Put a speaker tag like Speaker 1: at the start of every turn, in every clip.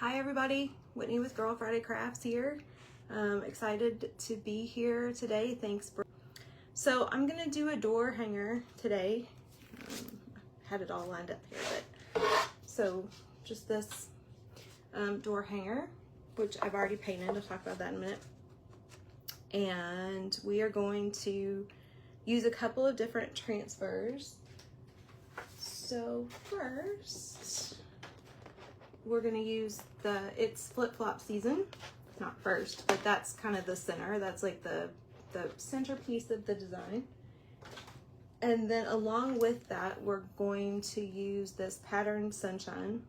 Speaker 1: Hi everybody, Whitney with Girl Friday Crafts here. Excited to be here today. Thanks for. So I'm gonna do a door hanger today. Had it all lined up here, but so just this door hanger, which I've already painted. I'll talk about that in a minute. And we are going to use a couple of different transfers. So first, we're gonna use it's flip-flop season. Not first, but that's kind of the center. That's like the centerpiece of the design. And then along with that, we're going to use this patterned sunshine.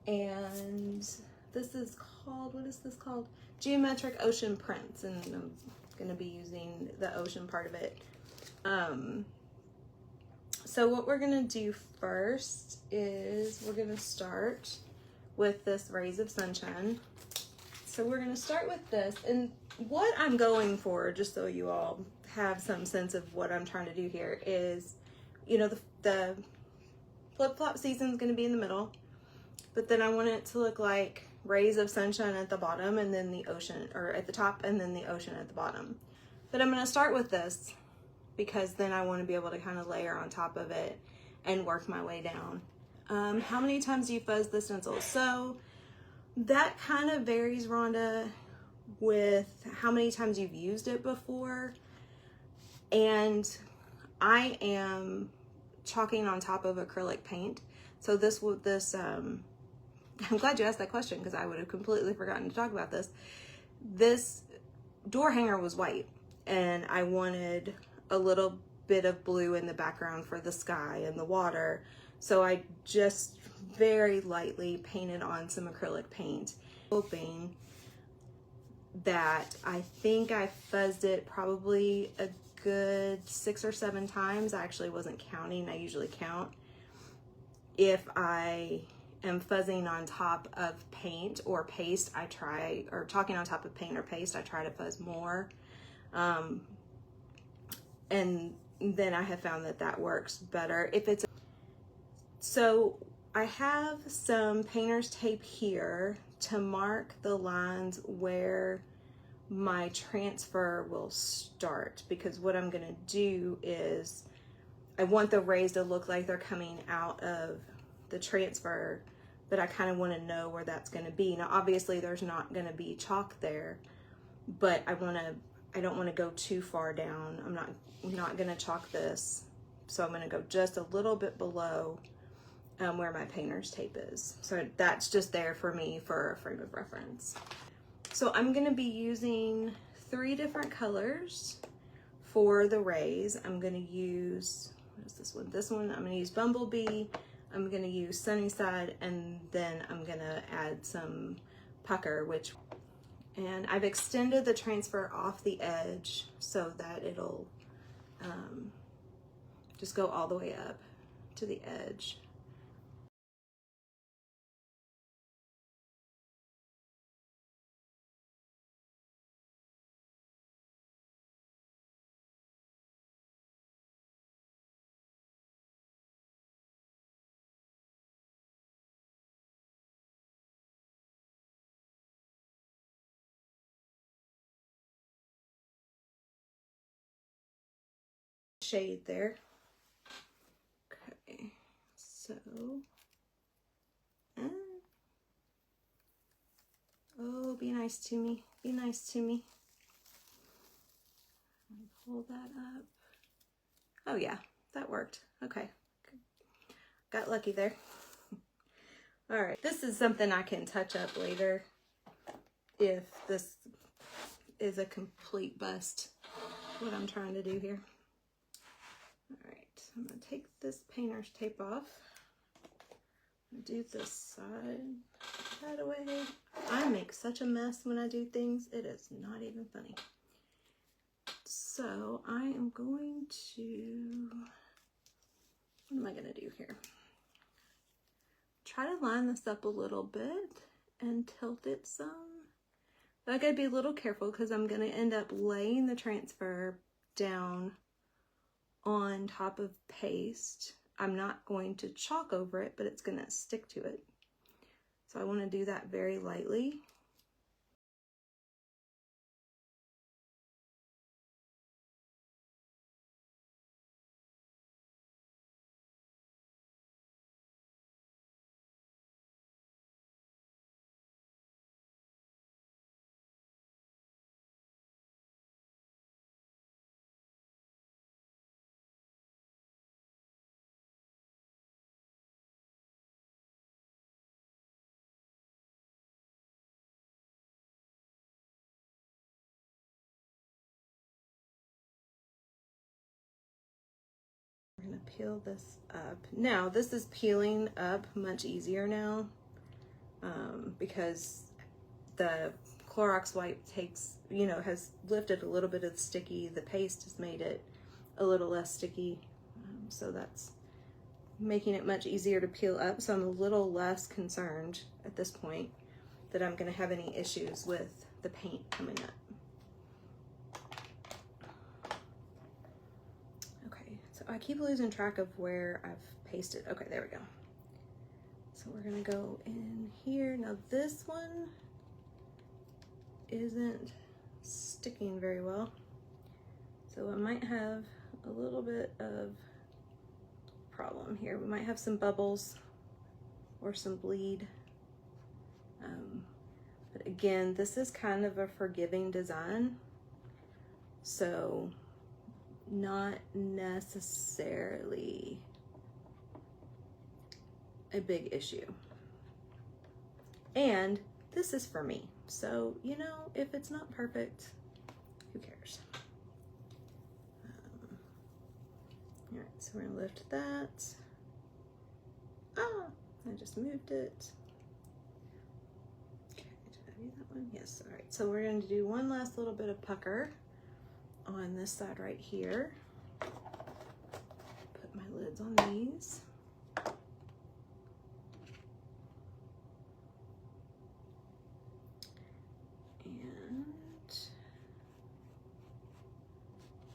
Speaker 1: And this is called, what is this called? Geometric Ocean Prints. And I'm gonna be using the ocean part of it. So what we're gonna do first is we're gonna start with this Rays of Sunshine. So we're gonna start with this, and what I'm going for, just so you all have some sense of what I'm trying to do here, is, you know, the flip-flop season is gonna be in the middle, but then I want it to look like rays of sunshine at the bottom and then the ocean, or at the top and then the ocean at the bottom. But I'm gonna start with this because then I want to be able to kind of layer on top of it and work my way down. How many times do you fuzz the stencil? So that kind of varies, Rhonda, with how many times you've used it before. And I am chalking on top of acrylic paint. So I'm glad you asked that question because I would have completely forgotten to talk about this. This door hanger was white and I wanted a little bit of blue in the background for the sky and the water. So I just very lightly painted on some acrylic paint, hoping that I think I fuzzed it probably a good 6 or 7 times. I actually wasn't counting. I usually count. If I am fuzzing on top of paint or paste, or chalking on top of paint or paste, I try to fuzz more. And then I have found that works better. So I have some painter's tape here to mark the lines where my transfer will start, because what I'm gonna do is I want the rays to look like they're coming out of the transfer, but I kind of want to know where that's going to be. Now obviously there's not going to be chalk there, but I don't want to go too far down. I'm not going to chalk this, so I'm going to go just a little bit below where my painter's tape is. So that's just there for me for a frame of reference. So I'm going to be using 3 different colors for the rays. I'm going to use, what is this one? This one, I'm going to use Bumblebee, I'm going to use Sunnyside, and then I'm going to add some Pucker, and I've extended the transfer off the edge so that it'll just go all the way up to the edge. Shade there. Okay, so oh, be nice to me, be nice to me. Pull that up. Oh yeah, that worked. Okay, got lucky there. All right, this is something I can touch up later if this is a complete bust, what I'm trying to do here. All right, I'm gonna take this painter's tape off. Do this side right away. I make such a mess when I do things. It is not even funny. So I am going to, what am I gonna do here? Try to line this up a little bit and tilt it some. But I gotta be a little careful because I'm gonna end up laying the transfer down on top of paste. I'm not going to chalk over it, but it's gonna stick to it. So I want to do that very lightly. We're going to peel this up. Now, this is peeling up much easier now because the Clorox wipe takes, you know, has lifted a little bit of the sticky. The paste has made it a little less sticky. So that's making it much easier to peel up. So I'm a little less concerned at this point that I'm going to have any issues with the paint coming up. I keep losing track of where I've pasted. Okay, there we go. So we're gonna go in here. Now this one isn't sticking very well. So I might have a little bit of problem here. We might have some bubbles or some bleed. But again, this is kind of a forgiving design. So not necessarily a big issue. And this is for me. So, you know, if it's not perfect, who cares? All right, so we're gonna lift that. Ah, I just moved it. Okay, did I do that one? Yes, all right. So we're gonna do one last little bit of pucker on this side right here. Put my lids on these. And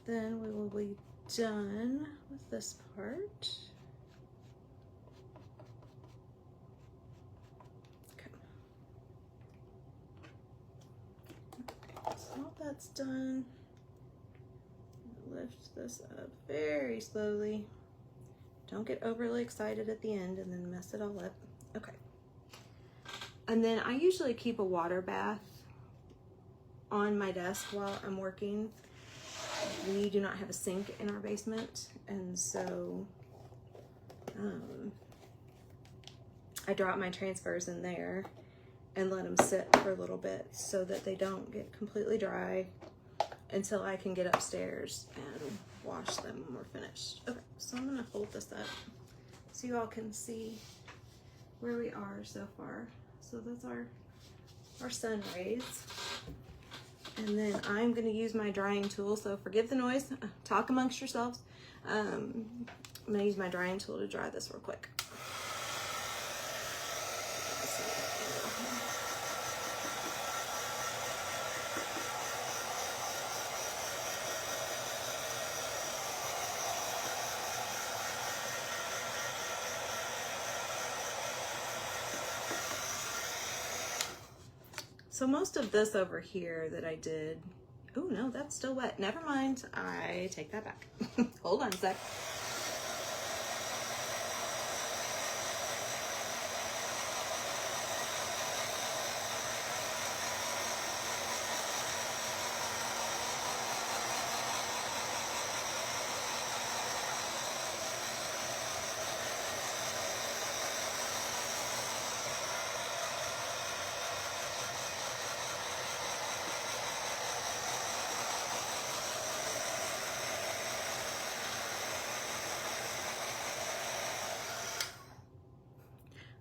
Speaker 1: then we will be done with this part. Okay. Okay, so all that's done. Lift this up very slowly. Don't get overly excited at the end and then mess it all up. Okay. And then I usually keep a water bath on my desk while I'm working. We do not have a sink in our basement, and so I drop my transfers in there and let them sit for a little bit so that they don't get completely dry until I can get upstairs and wash them when we're finished. Okay, so I'm gonna hold this up so you all can see where we are so far. So that's our sun rays. And then I'm gonna use my drying tool, so forgive the noise, talk amongst yourselves. I'm gonna use my drying tool to dry this real quick. So most of this over here that I did, oh no, that's still wet. Never mind, I take that back. Hold on a sec.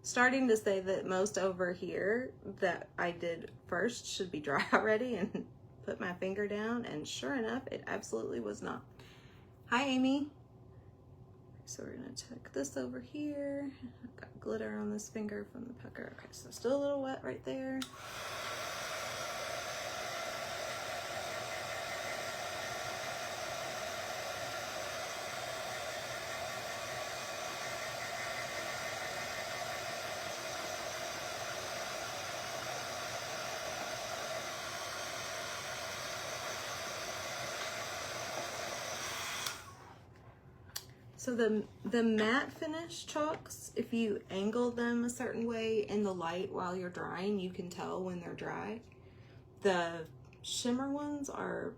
Speaker 1: Starting to say that most over here that I did first should be dry already, and put my finger down, and sure enough, it absolutely was not. Hi, Amy. So we're gonna check this over here. I've got glitter on this finger from the pucker. Okay, so still a little wet right there. So the matte finish chalks, if you angle them a certain way in the light while you're drying, you can tell when they're dry. The shimmer ones are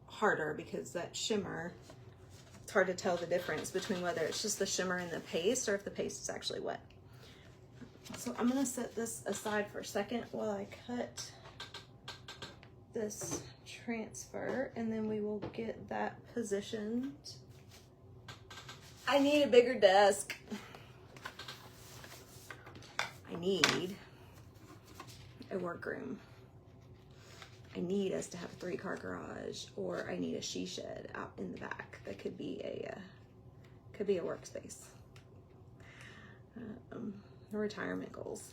Speaker 1: harder because that shimmer, it's hard to tell the difference between whether it's just the shimmer in the paste or if the paste is actually wet. So I'm gonna set this aside for a second while I cut this transfer, and then we will get that positioned. I need a bigger desk. I need a workroom. I need us to have a 3-car garage, or I need a she shed out in the back. That could be a workspace. Retirement goals.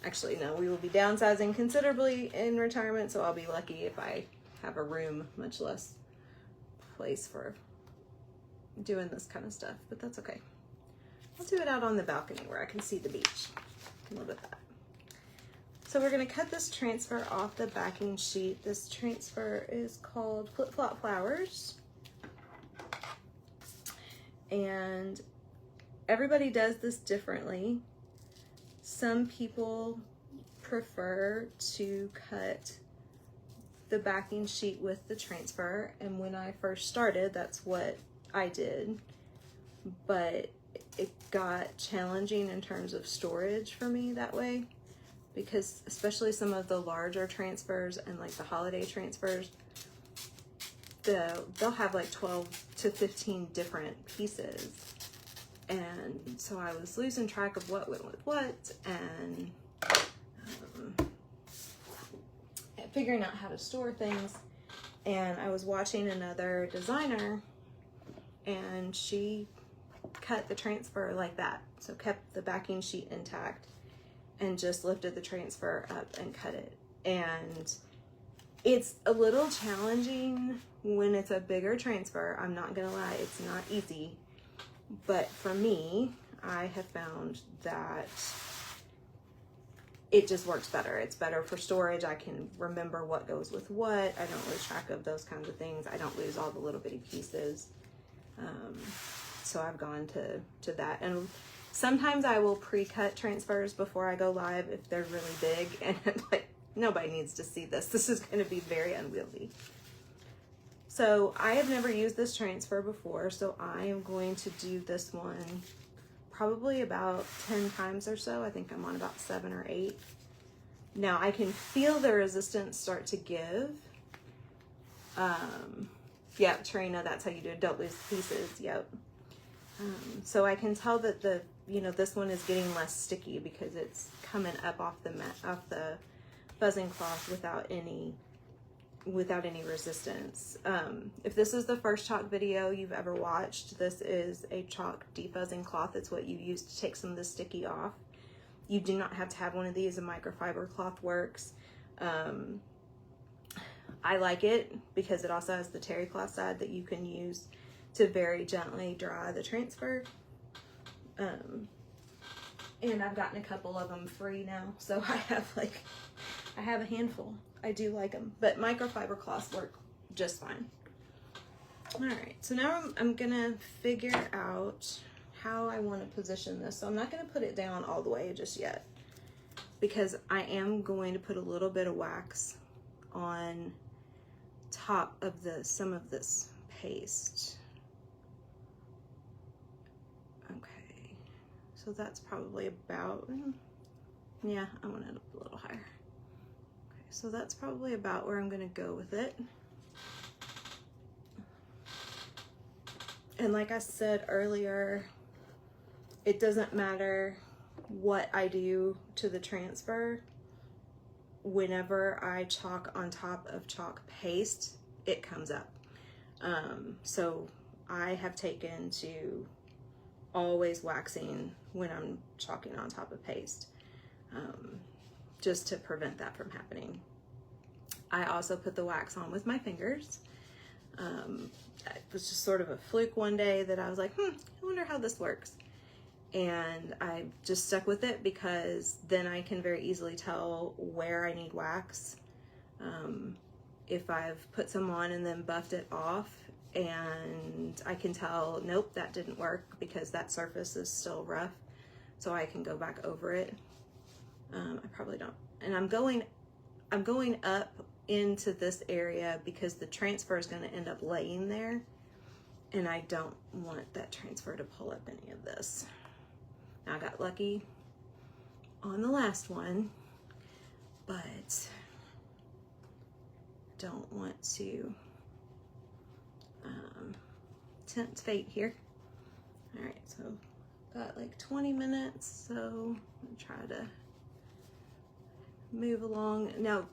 Speaker 1: Actually, no, we will be downsizing considerably in retirement, so I'll be lucky if I have a room, much less place for doing this kind of stuff, but that's okay. I'll do it out on the balcony where I can see the beach. I can live with that. So we're gonna cut this transfer off the backing sheet. This transfer is called Flip Flop Flowers. And everybody does this differently. Some people prefer to cut the backing sheet with the transfer, and when I first started, that's what I did, but it got challenging in terms of storage for me that way, because especially some of the larger transfers and like the holiday transfers, they'll have like 12 to 15 different pieces, and so I was losing track of what went with what, and figuring out how to store things. And I was watching another designer, and she cut the transfer like that. So kept the backing sheet intact and just lifted the transfer up and cut it. And it's a little challenging when it's a bigger transfer. I'm not gonna lie, it's not easy. But for me, I have found that it just works better. It's better for storage. I can remember what goes with what. I don't lose track of those kinds of things. I don't lose all the little bitty pieces. So I've gone to that. And sometimes I will pre-cut transfers before I go live if they're really big, and like, nobody needs to see this. This is going to be very unwieldy. So I have never used this transfer before, so I am going to do this one probably about 10 times or so. I think I'm on about 7 or 8. Now I can feel the resistance start to give. Yeah, Tarina, that's how you do it. Don't lose pieces. Yep. So I can tell that this one is getting less sticky because it's coming up off the buzzing cloth without any resistance. If this is the first chalk video you've ever watched, this is a chalk defuzzing cloth. It's what you use to take some of the sticky off. You do not have to have one of these. A microfiber cloth works. I like it because it also has the terry cloth side that you can use to very gently dry the transfer. And I've gotten a couple of them free now, so I have a handful. I do like them, but microfiber cloths work just fine. All right, so now I'm gonna figure out how I want to position this. So I'm not gonna put it down all the way just yet, because I am going to put a little bit of wax on top of some of this paste. Okay, so that's probably about, yeah, I want it a little higher. Okay, so that's probably about where I'm gonna go with it. And like I said earlier, it doesn't matter what I do to the transfer. Whenever I chalk on top of chalk paste, it comes up. So I have taken to always waxing when I'm chalking on top of paste, just to prevent that from happening. I also put the wax on with my fingers. It was just sort of a fluke one day that I was like, I wonder how this works. And I just stuck with it because then I can very easily tell where I need wax. If I've put some on and then buffed it off, and I can tell, nope, that didn't work because that surface is still rough. So I can go back over it. I probably don't. And I'm going up into this area because the transfer is going to end up laying there. And I don't want that transfer to pull up any of this. Now I got lucky on the last one, but don't want to tempt fate here. All right, so got like 20 minutes, so I'm gonna try to move along. Now,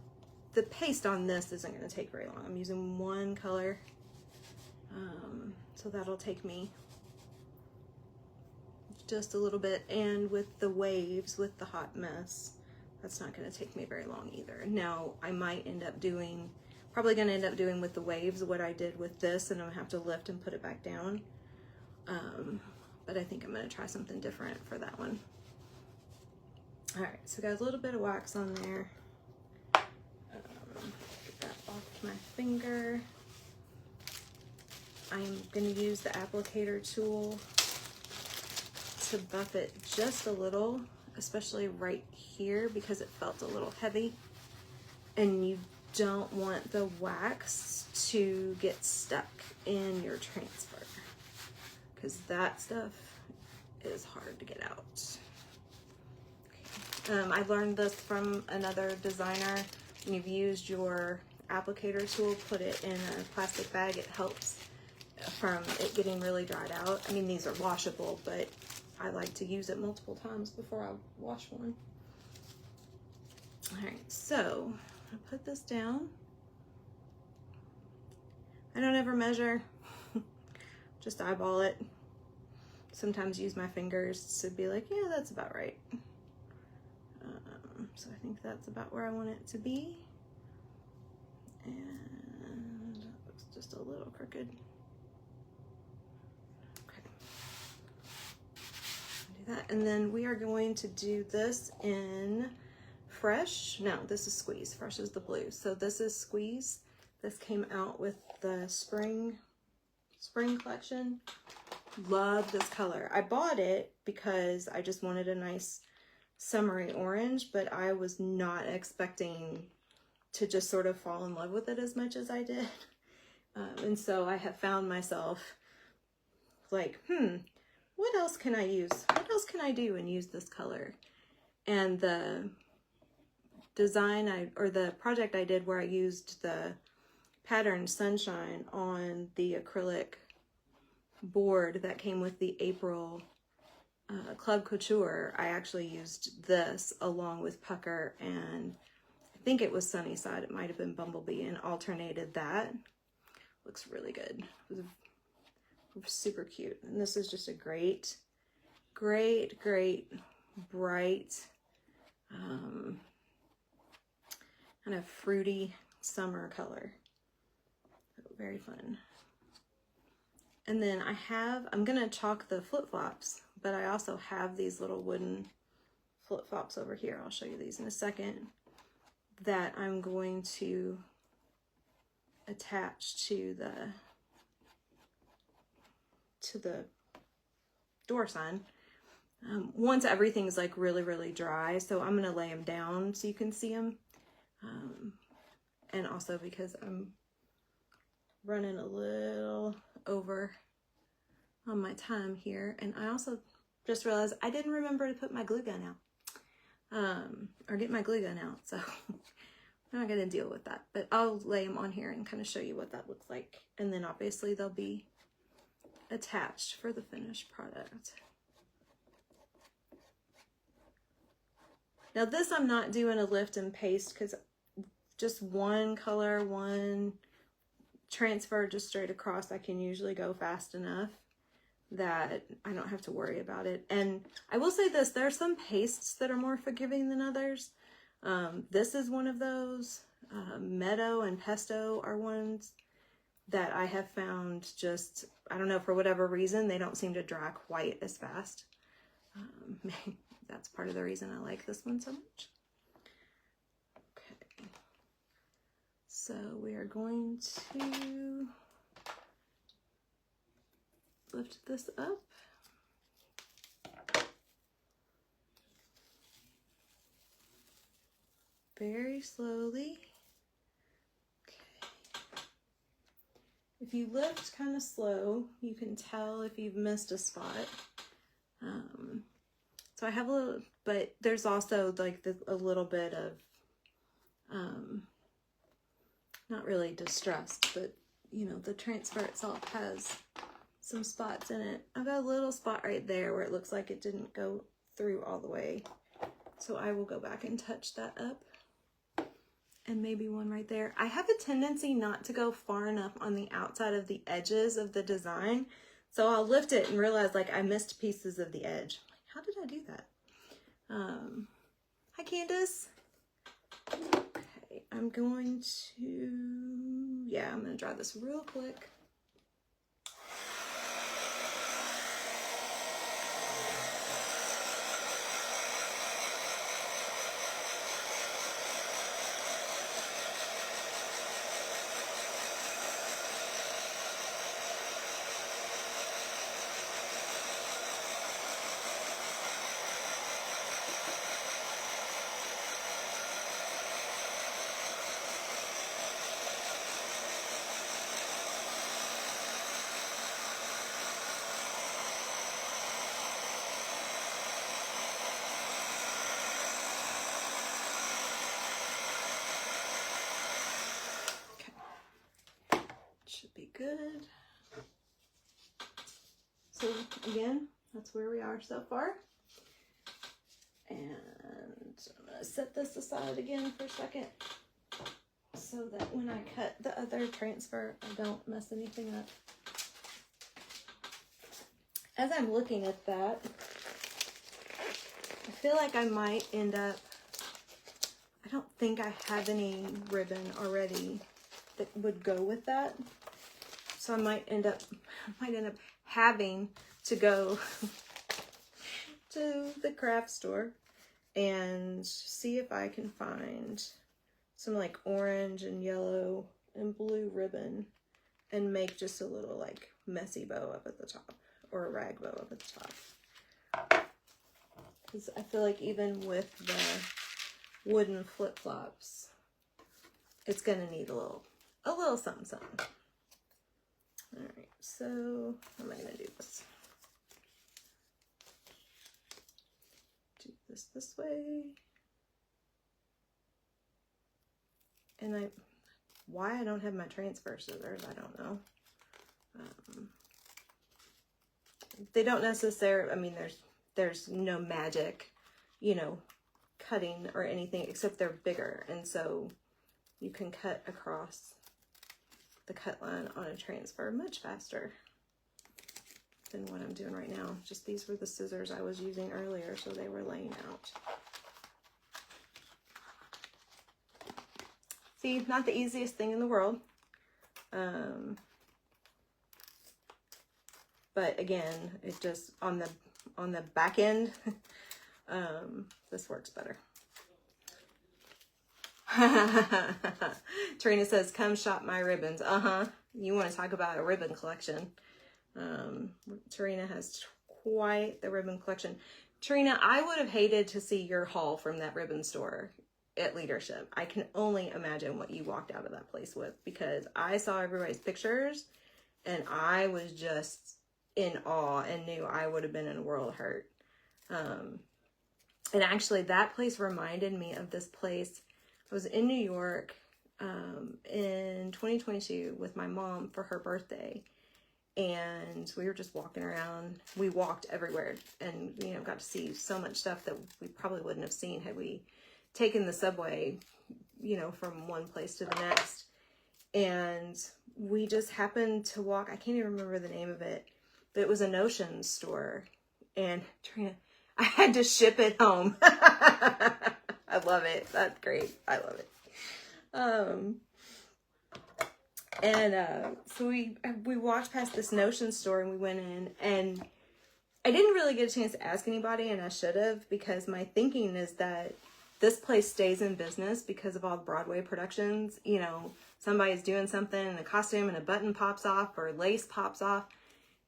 Speaker 1: the paste on this isn't gonna take very long. I'm using one color, so that'll take me just a little bit. And with the waves, with the hot mess, that's not gonna take me very long either. Now, I might end up doing, probably gonna end up doing with the waves what I did with this, and I'm gonna have to lift and put it back down. But I think I'm gonna try something different for that one. All right, so got a little bit of wax on there. Get that off my finger. I'm gonna use the applicator tool to buff it just a little, especially right here because it felt a little heavy. And you don't want the wax to get stuck in your transfer because that stuff is hard to get out. Okay. I learned this from another designer. When you've used your applicator tool, put it in a plastic bag. It helps from it getting really dried out. I mean, these are washable, but I like to use it multiple times before I wash one. All right, so I'll put this down. I don't ever measure, just eyeball it. Sometimes use my fingers to be like, yeah, that's about right. So I think that's about where I want it to be. And it looks just a little crooked. Okay. Do that. And then we are going to do this in Fresh. No, this is Squeeze. Fresh is the blue. So this is Squeeze. This came out with the spring collection. Love this color. I bought it because I just wanted a nice summery orange, but I was not expecting to just sort of fall in love with it as much as I did. And so I have found myself like, what else can I use? What else can I do and use this color? And the design or the project I did where I used the pattern Sunshine on the acrylic board that came with the April Club Couture, I actually used this along with Pucker and I think it was Sunnyside, it might have been Bumblebee, and alternated that. Looks really good. It was super cute. And this is just a great, great, great, bright, kind of fruity summer color. Very fun. And then I'm gonna chalk the flip-flops, but I also have these little wooden flip-flops over here. I'll show you these in a second, that I'm going to attach to the door sign once everything's like really, really dry. So I'm gonna lay them down so you can see them. And also because I'm running a little over on my time here, and I also just realized I didn't remember to put my glue gun out, or get my glue gun out, so I'm not gonna deal with that, but I'll lay them on here and kind of show you what that looks like, and then obviously they'll be attached for the finished product. Now this I'm not doing a lift and paste because just one color, one transfer just straight across, I can usually go fast enough that I don't have to worry about it. And I will say this, there are some pastes that are more forgiving than others. This is one of those. Meadow and Pesto are ones that I have found just, I don't know, for whatever reason, they don't seem to dry quite as fast. That's part of the reason I like this one so much. Okay. So we are going to lift this up. Very slowly. Okay. If you lift kind of slow, you can tell if you've missed a spot. So I have a little, but there's also like a little bit of, not really distressed, but you know, the transfer itself has some spots in it. I've got a little spot right there where it looks like it didn't go through all the way. So I will go back and touch that up. And maybe one right there. I have a tendency not to go far enough on the outside of the edges of the design. So I'll lift it and realize like I missed pieces of the edge. How did I do that? Hi Candace. Okay, I'm going to dry this real quick. Should be good. So again, that's where we are so far. And I'm gonna set this aside again for a second so that when I cut the other transfer, I don't mess anything up. As I'm looking at that, I feel like I might end up, I don't think I have any ribbon already that would go with that. So I might end up having to go to the craft store and see if I can find some like orange and yellow and blue ribbon and make just a little like messy bow up at the top, or a rag bow up at the top. Because I feel like even with the wooden flip-flops, it's gonna need a little something, something. All right, so how am I gonna do this? Do this way. And why I don't have my transfer scissors, I don't know. They don't necessarily, I mean, there's no magic, you know, cutting or anything, except they're bigger. And so you can cut across the cut line on a transfer much faster than what I'm doing right now. Just these were the scissors I was using earlier, so they were laying out. See, not the easiest thing in the world. But again, it just, on the back end, this works better. Trina says, come shop my ribbons. You want to talk about a ribbon collection. Trina has quite the ribbon collection. Trina, I would have hated to see your haul from that ribbon store at Leadership. I can only imagine what you walked out of that place with, because I saw everybody's pictures and I was just in awe and knew I would have been in a world of hurt. And actually that place reminded me of this place. I was in New York in 2022 with my mom for her birthday, and we were just walking around. We walked everywhere and, you know, got to see so much stuff that we probably wouldn't have seen had we taken the subway, you know, from one place to the next. And we just happened to walk, I can't even remember the name of it, but it was a Notion store. And Trina, I had to ship it home. I love it. That's great. I love it. So we walked past this Notion store and we went in, and I didn't really get a chance to ask anybody, and I should have, because my thinking is that this place stays in business because of all the Broadway productions. You know, somebody's doing something in a costume and a button pops off or lace pops off,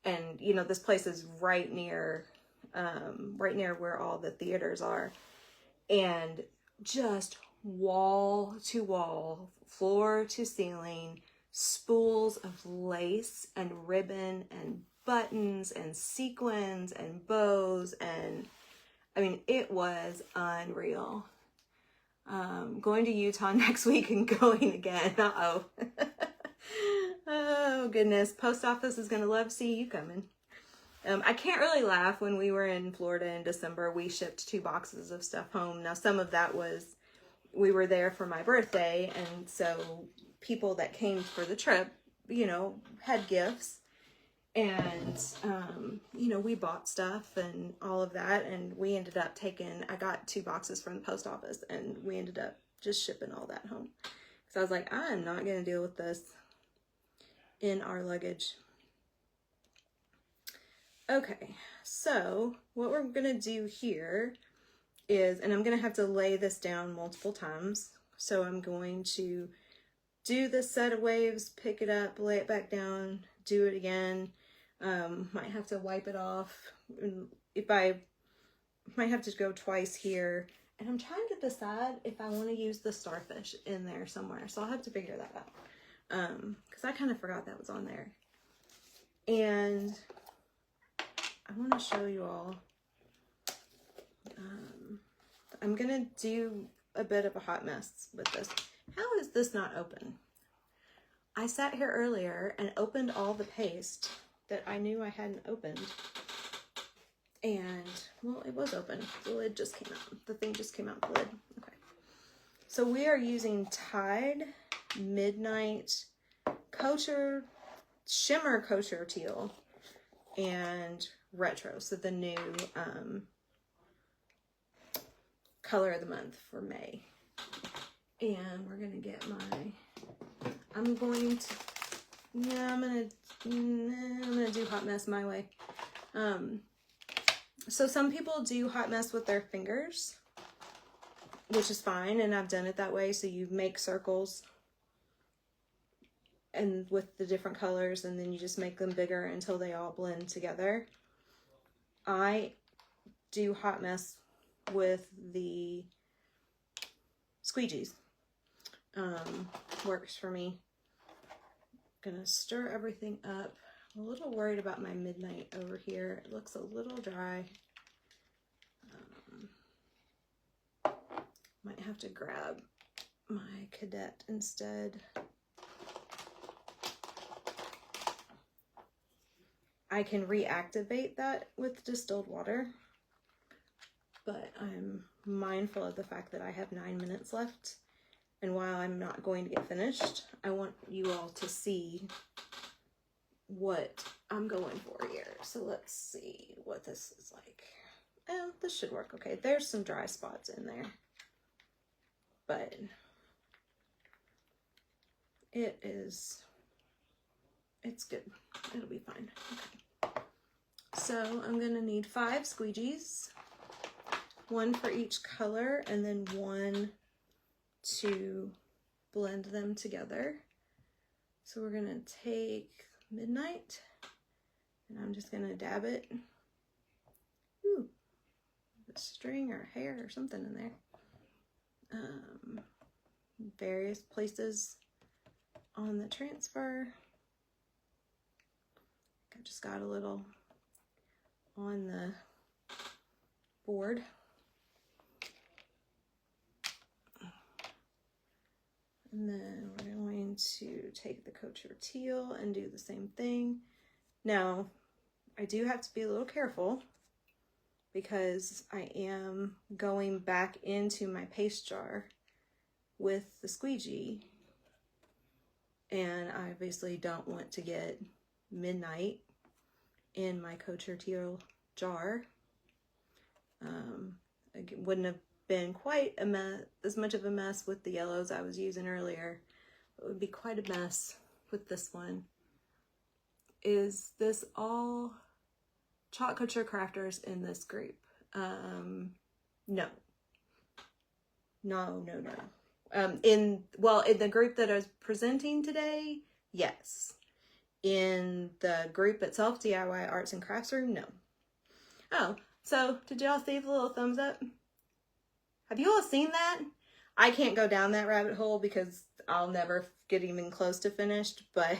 Speaker 1: And, you know, this place is right near where all the theaters are. And just wall to wall, floor to ceiling, spools of lace and ribbon and buttons and sequins and bows. And I mean, it was unreal. Going to Utah next week and going again. Uh-oh. Oh, goodness. Post office is going to love to see you coming. I can't really laugh. When we were in Florida in December, we shipped 2 boxes of stuff home. Now, some of that was, we were there for my birthday, and so people that came for the trip, you know, had gifts. And, you know, we bought stuff and all of that, and we ended up I got 2 boxes from the post office, and we ended up just shipping all that home. So I was like, I'm not going to deal with this in our luggage. Okay, so what we're going to do here is, and I'm going to have to lay this down multiple times. So I'm going to do this set of waves, pick it up, lay it back down, do it again. Might have to wipe it off. Might have to go twice here. And I'm trying to decide if I want to use the starfish in there somewhere. So I'll have to figure that out. Because I kind of forgot that was on there. And I want to show you all. I'm going to do a bit of a hot mess with this. How is this not open? I sat here earlier and opened all the paste that I knew I hadn't opened. And, well, it was open. The lid just came out. The thing just came out the lid. Okay. So we are using Tide Midnight Shimmer Kosher Teal and Retro. So the new color of the month for May. And we're going to get I'm going to do hot mess my way. So some people do hot mess with their fingers, which is fine, and I've done it that way. So you make circles and with the different colors, and then you just make them bigger until they all blend together. I do hot mess with the squeegees. Works for me. Gonna stir everything up. I'm a little worried about my Midnight over here. It looks a little dry. Might have to grab my Cadet instead. I can reactivate that with distilled water, but I'm mindful of the fact that I have 9 minutes left. And while I'm not going to get finished, I want you all to see what I'm going for here. So let's see what this is like. Oh, this should work okay. There's some dry spots in there, but it's good. It'll be fine. Okay. So I'm gonna need 5 squeegees, 1 for each color, and then 1 to blend them together. So we're gonna take Midnight, and I'm just gonna dab it. Ooh, a string or hair or something in there. Various places on the transfer. I just got a little on the board. And then we're going to take the Kosher Teal and do the same thing. Now, I do have to be a little careful because I am going back into my paste jar with the squeegee. And I obviously don't want to get Midnight in my Kosher Teal jar. It wouldn't have been quite a mess, as much of a mess with the yellows I was using earlier. It would be quite a mess with this one. Is this all Chalk Kosher crafters in this group? No. In the group that I was presenting today, yes. in the group itself, DIY Arts and Crafts Room? No. Oh, so did y'all see the little thumbs up? Have you all seen that? I can't go down that rabbit hole because I'll never get even close to finished, but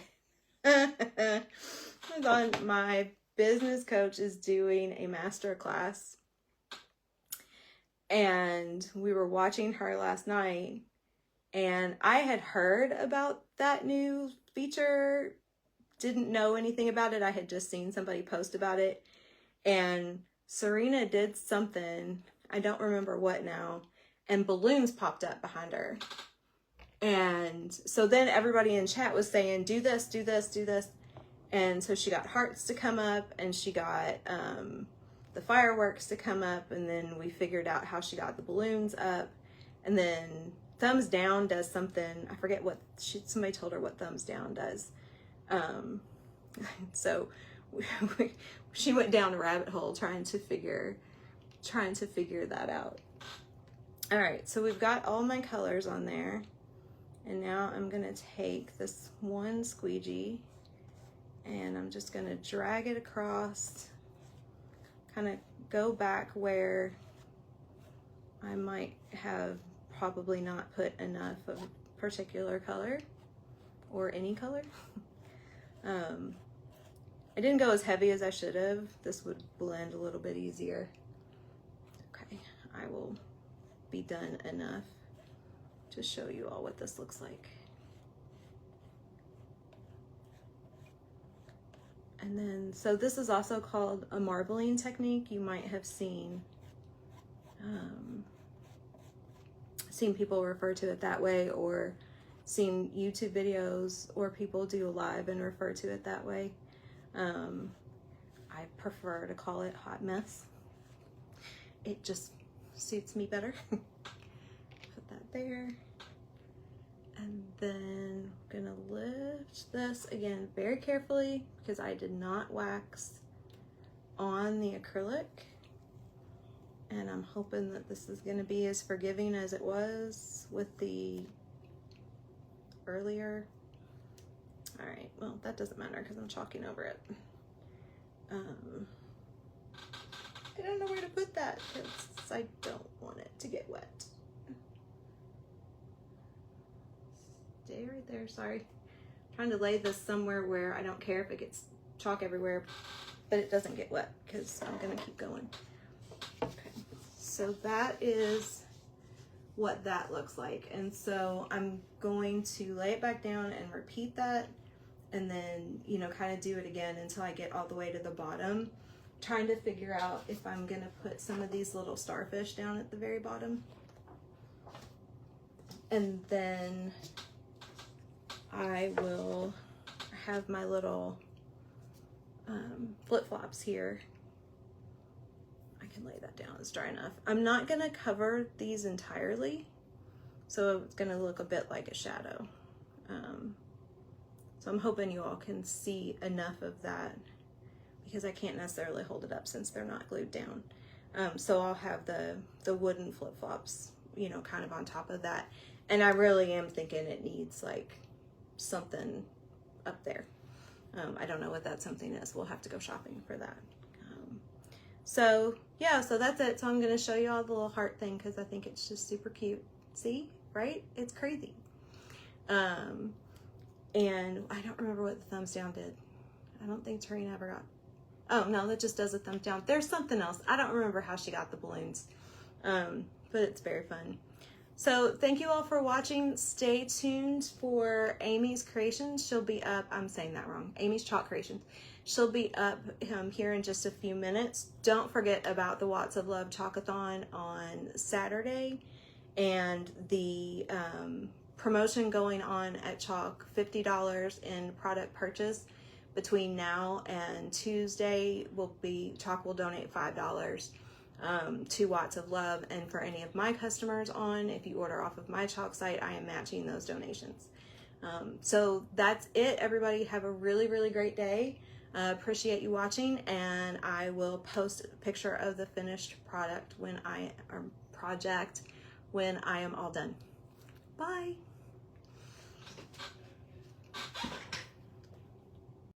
Speaker 1: my business coach is doing a master class, and we were watching her last night, and I had heard about that new feature, didn't know anything about it. I had just seen somebody post about it, and Serena did something, I don't remember what now, and balloons popped up behind her. And so then everybody in chat was saying, do this, do this, do this. And so she got hearts to come up, and she got the fireworks to come up, and then we figured out how she got the balloons up. And then thumbs down does something, I forget what, somebody told her what thumbs down does. So she went down a rabbit hole trying to figure that out. All right, so we've got all my colors on there. And now I'm gonna take this one squeegee and I'm just gonna drag it across, kind of go back where I might have probably not put enough of a particular color or any color. I didn't go as heavy as I should have. This would blend a little bit easier. Okay, I will be done enough to show you all what this looks like. And then, so this is also called a marbling technique. You might have seen people refer to it that way, or seen YouTube videos or people do a live and refer to it that way. I prefer to call it hot mess. It just suits me better. Put that there. And then I'm gonna lift this again very carefully because I did not wax on the acrylic. And I'm hoping that this is gonna be as forgiving as it was with the earlier. All right, well, that doesn't matter because I'm chalking over it. I don't know where to put that because I don't want it to get wet. Stay right there, sorry. I'm trying to lay this somewhere where I don't care if it gets chalk everywhere, but it doesn't get wet because I'm gonna keep going. Okay, so that is what that looks like. And so I'm going to lay it back down and repeat that, and then, you know, kind of do it again until I get all the way to the bottom, trying to figure out if I'm gonna put some of these little starfish down at the very bottom. And then I will have my little flip-flops here. I can lay that down, it's dry enough. I'm not gonna cover these entirely, so it's gonna look a bit like a shadow. So I'm hoping you all can see enough of that because I can't necessarily hold it up since they're not glued down. So I'll have the wooden flip-flops, you know, kind of on top of that. And I really am thinking it needs like something up there. I don't know what that something is. We'll have to go shopping for that. So yeah, so that's it. So I'm gonna show you all the little heart thing because I think it's just super cute. See, right? It's crazy. And I don't remember what the thumbs down did. I don't think Tarina ever got, oh no, that just does a thumbs down. There's something else. I don't remember how she got the balloons, but it's very fun. So thank you all for watching. Stay tuned for Amy's creations. She'll be up, I'm saying that wrong, Amy's Chalk Creations. She'll be up here in just a few minutes. Don't forget about the Watts of Love Chalkathon on Saturday and the promotion going on at Chalk, $50 in product purchase. Between now and Tuesday, Chalk will donate $5 to Watts of Love, and for any of my customers if you order off of my Chalk site, I am matching those donations. So that's it, everybody. Have a really, really great day. Appreciate you watching, and I will post a picture of the finished project when I am all done. Bye.